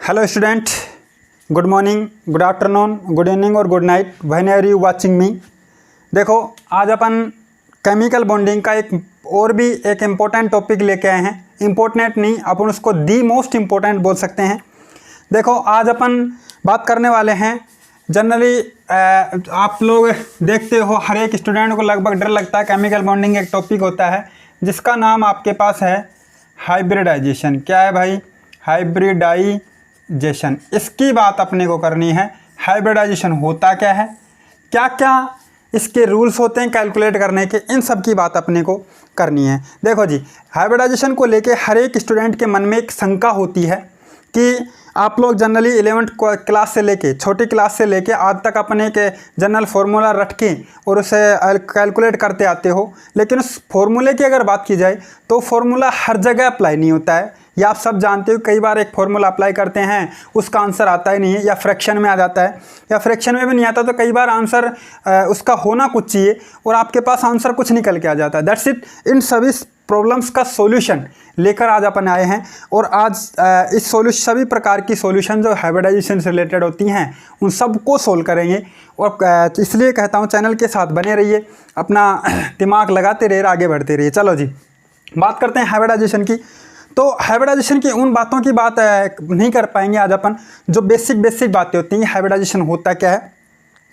Hello student, good morning, good afternoon, good evening और good night when are you watching me. देखो, आज अपन chemical bonding का एक important topic लेके आए हैं। इम्पोर्टेंट नहीं, अपन उसको दी मोस्ट इम्पोर्टेंट बोल सकते हैं। देखो, आज अपन बात करने वाले हैं जनरली आप लोग देखते हो हर एक स्टूडेंट को लगभग डर लगता है। केमिकल बॉन्डिंग एक टॉपिक होता है जिसका नाम आपके पास है हाइब्रिडाइजेशन। क्या है भाई? हाइब्रिडाइजेशन। इसकी बात अपने को करनी है। हाइब्रिडाइजेशन होता क्या है, क्या क्या इसके रूल्स होते हैं कैलकुलेट करने के, इन सब की बात अपने को करनी है। देखो जी, हाइब्रिडाइजेशन को लेके हर एक स्टूडेंट के मन में एक शंका होती है कि आप लोग जनरली 11th क्लास से लेके, छोटी क्लास से लेके आज तक अपने के जनरल फार्मूला रट के और उसे कैलकुलेट करते आते हो, लेकिन उस फार्मूले की अगर बात की जाए तो फार्मूला हर जगह अप्लाई नहीं होता है। या आप सब जानते हो, कई बार एक फार्मूला अप्लाई करते हैं, उसका आंसर आता ही नहीं है, या फ्रैक्शन में आ जाता है, या फ्रैक्शन में भी नहीं आता तो कई बार आंसर उसका होना कुछ चाहिए और आपके पास आंसर कुछ निकल के आ जाता है। That's it. इन सभी प्रॉब्लम्स का सॉल्यूशन लेकर आज अपन आए हैं और आज इस सभी प्रकार की सॉल्यूशन जो हाइब्रिडाइजेशन से रिलेटेड होती हैं उन सब को सोल्व करेंगे। और इसलिए कहता हूँ चैनल के साथ बने रहिए, अपना दिमाग लगाते रहिए, आगे बढ़ते रहिए। चलो जी, बात करते हैं हाइब्रिडाइजेशन की। तो हाइब्रिडाइजेशन की उन बातों की बात नहीं कर पाएंगे आज अपन जो बेसिक बातें होती हैं। हाइब्रिडाइजेशन होता क्या है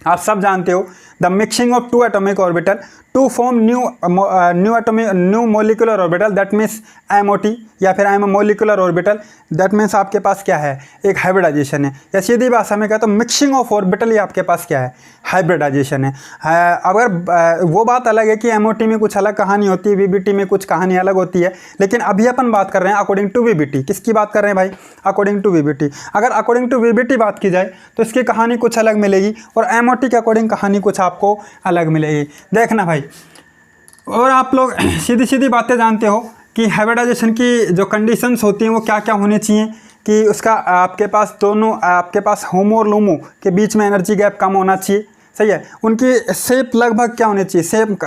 आप सब जानते हो। The mixing of two atomic orbital to form new molecular orbital, that means MOT, या फिर मोलिकुलर ऑर्बिटल, दैट मीन्स आपके पास क्या है, एक हाइब्रिडाइजेशन है। या सीधी भाषा में कहता हूँ मिक्सिंग ऑफ ऑर्बिटल, ये आपके पास क्या है, हाइब्रिडाइजेशन है। अगर वो बात अलग है कि MOT में कुछ अलग कहानी होती है, VBT में कुछ कहानी अलग होती है, लेकिन अभी अपन बात कर रहे हैं अकॉर्डिंग टू VBT। किसकी बात कर रहे हैं भाई? According to VBT। अगर अकॉर्डिंग टू VBT बात की जाए तो इसकी कहानी कुछ अलग मिलेगी और MOT के अकॉर्डिंग कहानी कुछ आपको अलग मिलेगी। देखना भाई, और आप लोग सीधी बातें जानते हो कि हाइब्रिडाइजेशन की जो कंडीशंस होती हैं वो क्या क्या होनी चाहिए कि उसका आपके पास होमो और लूमो के बीच में एनर्जी गैप कम होना चाहिए, सही है। उनकी शेप लगभग क्या होनी चाहिए,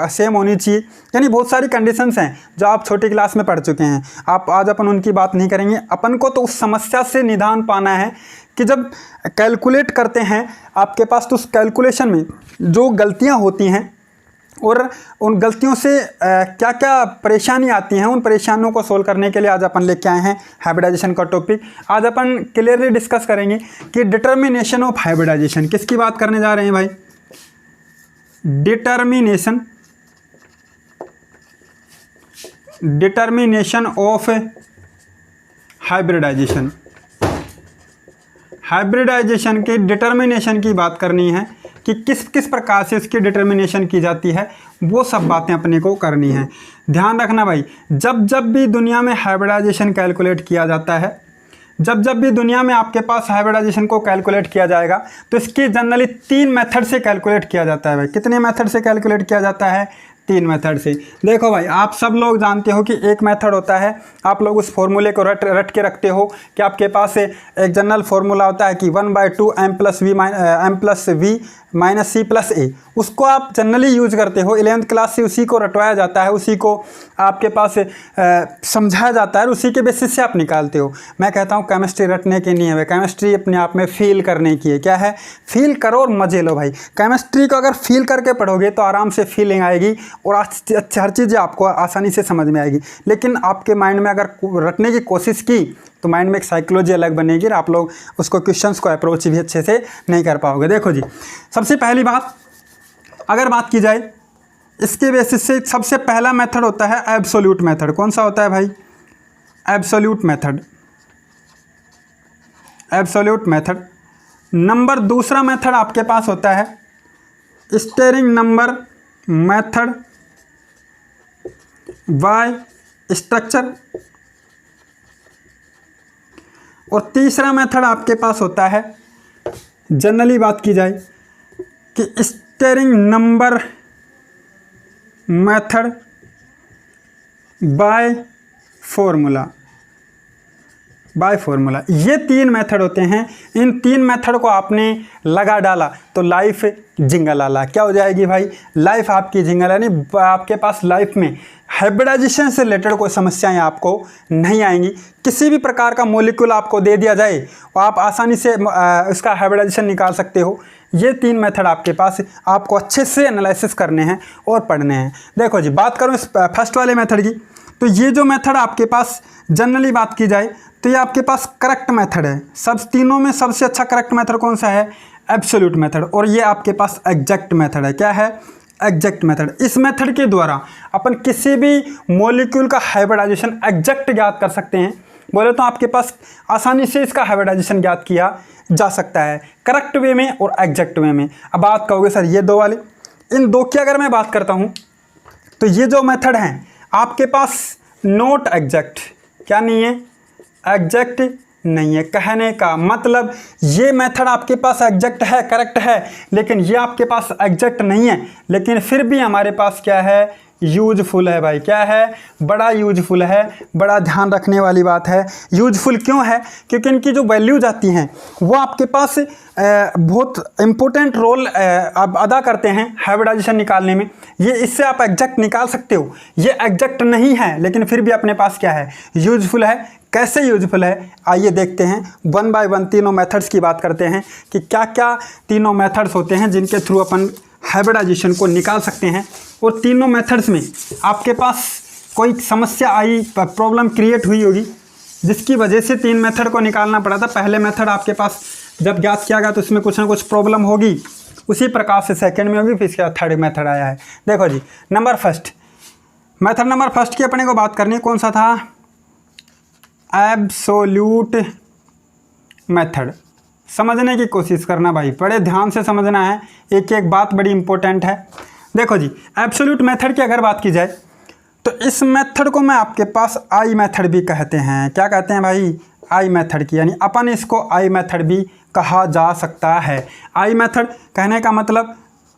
सेम होनी चाहिए। यानी बहुत सारी कंडीशंस हैं जो आप छोटी क्लास में पढ़ चुके हैं। आज अपन उनकी बात नहीं करेंगे। अपन को तो उस समस्या से निदान पाना है कि जब कैलकुलेट करते हैं आपके पास, तो उस कैलकुलेशन में जो गलतियां होती हैं और उन गलतियों से क्या क्या परेशानी आती हैं, उन परेशानियों को सोल्व करने के लिए आज अपन लेके आए हैं हाइब्रिडाइजेशन का टॉपिक। आज अपन क्लियरली डिस्कस करेंगे कि डिटर्मिनेशन ऑफ हाइब्रिडाइजेशन। किसकी बात करने जा रहे हैं भाई? Determination of hybridization. हाइब्रिडाइजेशन के डिटर्मिनेशन की बात करनी है कि किस किस प्रकार से इसकी डिटर्मिनेशन की जाती है, वो सब बातें अपने को करनी है। ध्यान रखना भाई, जब भी दुनिया में हाइब्रिडाइजेशन कैलकुलेट किया जाता है, जब भी दुनिया में आपके पास हाइब्रिडाइजेशन को कैलकुलेट किया जाएगा तो इसकी जनरली 3 मेथड से कैलकुलेट किया जाता है भाई। कितने मेथड से कैलकुलेट किया जाता है? 3 मेथड से। देखो भाई, आप सब लोग जानते हो कि एक मेथड होता है, आप लोग उस फॉर्मूले को रट के रखते हो कि आपके पास एक जनरल फार्मूला होता है कि 1/2 m + v - c + a। उसको आप जनरली यूज करते हो। 11th क्लास से उसी को रटवाया जाता है, उसी को आपके पास समझाया जाता है और उसी के बेसिस से आप निकालते हो। मैं कहता हूँ केमिस्ट्री रटने की नहीं है, केमिस्ट्री अपने आप में फील करने की है। क्या है? फील करो और मजे लो भाई। केमिस्ट्री को अगर फील करके पढ़ोगे तो आराम से फीलिंग आएगी और हर चीज़ें आपको आसानी से समझ में आएगी। लेकिन आपके माइंड में अगर रटने की कोशिश की तो माइंड में एक साइकोलॉजी अलग बनेगी और आप लोग उसको क्वेश्चंस को अप्रोच भी अच्छे से नहीं कर पाओगे। देखो जी, सबसे पहली बात अगर बात की जाए इसके बेसिस से, सबसे पहला मेथड होता है एब्सोल्यूट मेथड। कौन सा होता है भाई? Absolute method. Absolute method. Number दूसरा मेथड आपके पास होता है steering number method by structure. और तीसरा मेथड आपके पास होता है, जनरली बात की जाए कि steering number method by formula. ये 3 मेथड होते हैं। इन 3 मेथड को आपने लगा डाला तो लाइफ जिंगल आला। क्या हो जाएगी भाई? लाइफ आपकी जिंगल, यानी आपके पास लाइफ में हाइब्रिडाइजेशन से रिलेटेड कोई समस्याएं आपको नहीं आएंगी। किसी भी प्रकार का मॉलिक्यूल आपको दे दिया जाए और आप आसानी से उसका हाइब्रिडाइजेशन निकाल सकते हो। ये 3 मेथड आपके पास आपको अच्छे से एनालिसिस करने हैं और पढ़ने हैं। देखो जी, बात करूँ इस फर्स्ट वाले मेथड की, तो ये जो मेथड आपके पास जनरली बात की जाए तो ये आपके पास करेक्ट मेथड है। सब तीनों में सबसे अच्छा करेक्ट मेथड कौन सा है? Absolute method. और ये आपके पास एग्जैक्ट मेथड है। क्या है? Exact method. इस मेथड के द्वारा अपन किसी भी मॉलिक्यूल का हाइब्रिडाइजेशन एग्जैक्ट ज्ञात कर सकते हैं। बोले तो आपके पास आसानी से इसका हाइब्रिडाइजेशन ज्ञात किया जा सकता है करेक्ट वे में और एग्जैक्ट वे में। अब बात कहोगे सर ये दो वाले, इन दो की अगर मैं बात करता हूँ तो ये जो मेथड हैं आपके पास नॉट एग्जैक्ट, क्या नहीं है? एग्जैक्ट नहीं है। कहने का मतलब ये मेथड आपके पास एग्जैक्ट है, करेक्ट है, लेकिन ये आपके पास एग्जैक्ट नहीं है, लेकिन फिर भी हमारे पास क्या है? यूजफुल है भाई। क्या है? बड़ा यूजफुल है। बड़ा ध्यान रखने वाली बात है। यूजफुल क्यों है? क्योंकि इनकी जो वैल्यूज आती हैं वो आपके पास बहुत इम्पोर्टेंट रोल अदा करते हैं हाइब्रिडाइजेशन निकालने में। ये इससे आप एग्जैक्ट निकाल सकते हो। ये एग्जैक्ट नहीं है लेकिन फिर भी अपने पास क्या है? यूजफुल है। कैसे यूजफुल है आइए देखते हैं। 1 बाय 1 तीनों मेथड्स की बात करते हैं कि क्या क्या तीनों मेथड्स होते हैं जिनके थ्रू अपन हाइब्रिडाइजेशन को निकाल सकते हैं। और तीनों मेथड्स में आपके पास कोई समस्या आई, प्रॉब्लम क्रिएट हुई होगी जिसकी वजह से 3 मेथड को निकालना पड़ा था। पहले मेथड आपके पास जब ज्ञात किया गया तो उसमें कुछ ना कुछ प्रॉब्लम होगी, उसी प्रकार से सेकेंड में होगी, फिर इसके बाद थर्ड मेथड आया है। देखो जी, मेथड नंबर फर्स्ट की अपने को बात करनी है। कौन सा था? Absolute method. समझने की कोशिश करना भाई, बड़े ध्यान से समझना है, एक एक बात बड़ी इंपॉर्टेंट है। देखो जी, एब्सोल्यूट मेथड की अगर बात की जाए तो इस मेथड को मैं आपके पास आई मेथड भी कहते हैं। क्या कहते हैं भाई? आई मेथड की, यानी अपन इसको आई मेथड भी कहा जा सकता है। आई मेथड कहने का मतलब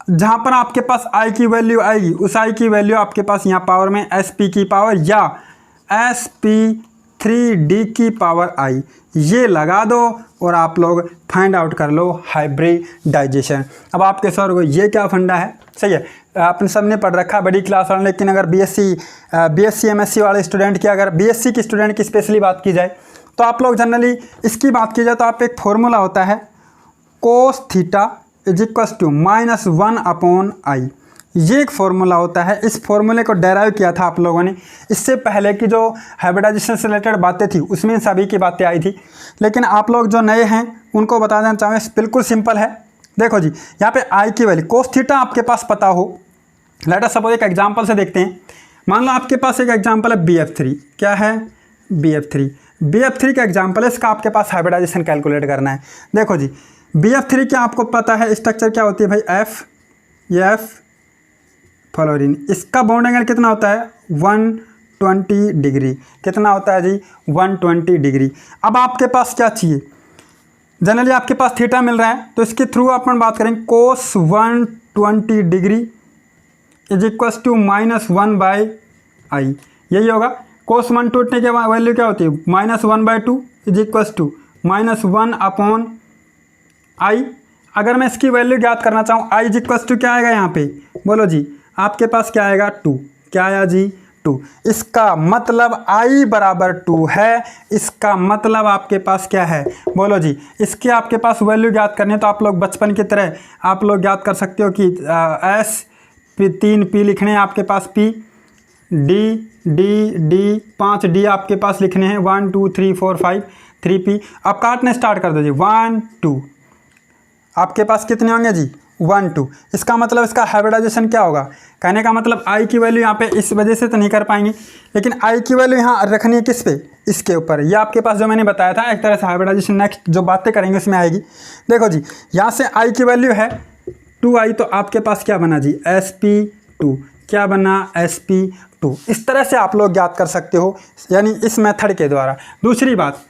जहाँ पर आपके पास आई की वैल्यू आएगी उस आई की वैल्यू आपके पास यहाँ पावर में SP की पावर या SP3D की पावर आई, ये लगा दो और आप लोग फाइंड आउट कर लो हाइब्रिडाइजेशन। अब आपके सर को ये क्या फंडा है? सही है, आपने सबने पढ़ रखा बड़ी क्लास वाला, लेकिन अगर BSc MSc वाले स्टूडेंट की, अगर BSc की स्टूडेंट की स्पेशली बात की जाए तो आप लोग जनरली इसकी बात की जाए तो आप एक फॉर्मूला होता है cos theta is equals to -1/i। ये एक फॉर्मूला होता है। इस फॉर्मूले को डेराइव किया था आप लोगों ने। इससे पहले की जो हाइब्रिडाइजेशन से रिलेटेड बातें थी उसमें सभी की बातें आई थी, लेकिन आप लोग जो नए हैं उनको बता देना चाहें, बिल्कुल सिंपल है। देखो जी, यहाँ पे आई की वैल्यू cos थीटा आपके पास पता हो। लेट अस सपोज एक एग्जांपल से देखते हैं। मान लो आपके पास एक एग्जांपल है BF3। क्या है? BF3 का एग्जांपल है, इसका आपके पास हाइब्रिडाइजेशन कैलकुलेट करना है। देखो जी, BF3 क्या आपको पता है स्ट्रक्चर क्या होती है भाई? F fluorine. इसका बॉन्ड एंगल कितना होता है? 120 डिग्री। कितना होता है जी? 120 डिग्री। अब आपके पास क्या चाहिए? जनरली आपके पास थीटा मिल रहा है तो इसके थ्रू अपन बात करेंगे cos 120 degree is equals to -1/i। यही होगा। cos 120 की वैल्यू क्या होती है? -1/2 इज इक्वल्स टू -1/i। अगर मैं इसकी वैल्यू ज्ञात करना चाहूँ, i इज इक्वल्स टू क्या आएगा यहाँ पे? बोलो जी, आपके पास क्या आएगा? 2। क्या आया जी? 2। इसका मतलब i बराबर 2 है। इसका मतलब आपके पास क्या है? बोलो जी, इसके आपके पास वैल्यू ज्ञात करनी है तो आप लोग बचपन की तरह आप लोग ज्ञात कर सकते हो कि S 3 P लिखने हैं आपके पास, P D 5 D आपके पास लिखने हैं, 1 2 3 4 5 3 P। अब काटने स्टार्ट कर दो जी। 1 2 आपके पास कितने होंगे जी? 1 2। इसका मतलब इसका हाइब्रिडाइजेशन क्या होगा? कहने का मतलब आई की वैल्यू यहाँ पे इस वजह से तो नहीं कर पाएंगे, लेकिन आई की वैल्यू यहाँ रखनी है किस पे? इसके ऊपर। ये आपके पास जो मैंने बताया था एक तरह से हाइब्रिडाइजेशन नेक्स्ट जो बातें करेंगे उसमें आएगी। देखो जी, यहाँ से आई की वैल्यू है 2i तो आपके पास क्या बना जी? SP2। क्या बना? SP2। इस तरह से आप लोग ज्ञात कर सकते हो, यानी इस मेथड के द्वारा। दूसरी बात,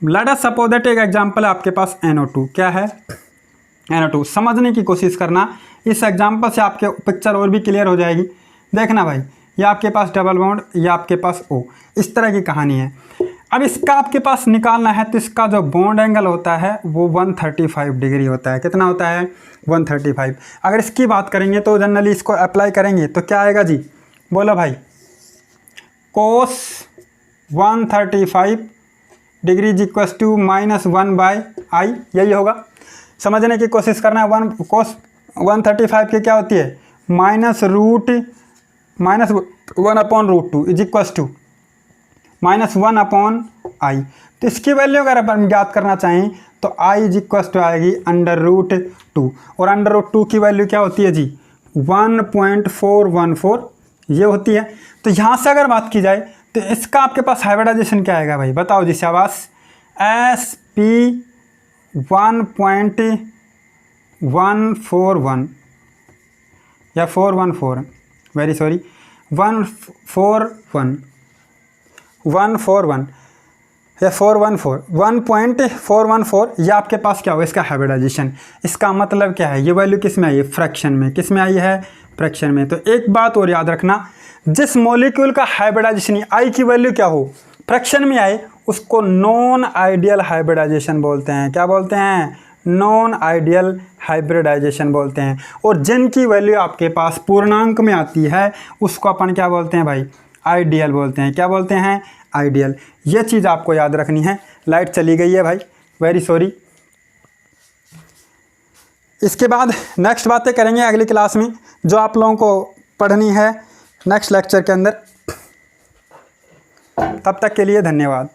लेट अस सपोज दैट एक एग्जांपल है आपके पास NO2। क्या है? NO2। समझने की कोशिश करना, इस एग्जांपल से आपके पिक्चर और भी क्लियर हो जाएगी। देखना भाई, ये आपके पास डबल बॉन्ड, ये आपके पास O, इस तरह की कहानी है। अब इसका आपके पास निकालना है तो इसका जो बॉन्ड एंगल होता है वो 135 डिग्री होता है। कितना होता है? 135। अगर इसकी बात करेंगे तो जनरली इसको अप्लाई करेंगे तो क्या आएगा जी? बोलो भाई, cos 135 degree is equal to -1/i, यही होगा। समझने की कोशिश करना है। कोस 135 की क्या होती है, -1/√2 इज इक्वल टू -1/i। तो इसकी वैल्यू अगर अपन ज्ञात करना चाहें तो i इज इक्वल टू आएगी √2, और √2 की वैल्यू क्या होती है जी, 1.414 ये होती है। तो यहाँ से अगर बात की जाए तो इसका आपके पास हाइब्रिडाइजेशन क्या आएगा भाई, बताओ जी शाबाश। SP 1.141 या 414, वेरी सॉरी, 141 या 1.414, ये आपके पास क्या होगा इसका हाइब्रिडाइजेशन। इसका मतलब क्या है, ये वैल्यू किस में आई है, फ्रैक्शन में। किस में आई है, फ्रैक्शन में। तो एक बात और याद रखना, जिस मॉलिक्यूल का हाइब्रिडाइजेशन आई की वैल्यू क्या हो, फ्रैक्शन में आए, उसको नॉन आइडियल हाइब्रिडाइजेशन बोलते हैं। क्या बोलते हैं, नॉन आइडियल हाइब्रिडाइजेशन बोलते हैं। और जिनकी वैल्यू आपके पास पूर्णांक में आती है उसको अपन क्या बोलते हैं भाई, आइडियल बोलते हैं। क्या बोलते हैं, आइडियल। ये चीज़ आपको याद रखनी है। लाइट चली गई है भाई, वेरी सॉरी। इसके बाद नेक्स्ट बातें करेंगे अगली क्लास में, जो आप लोगों को पढ़नी है नेक्स्ट लेक्चर के अंदर। तब तक के लिए धन्यवाद।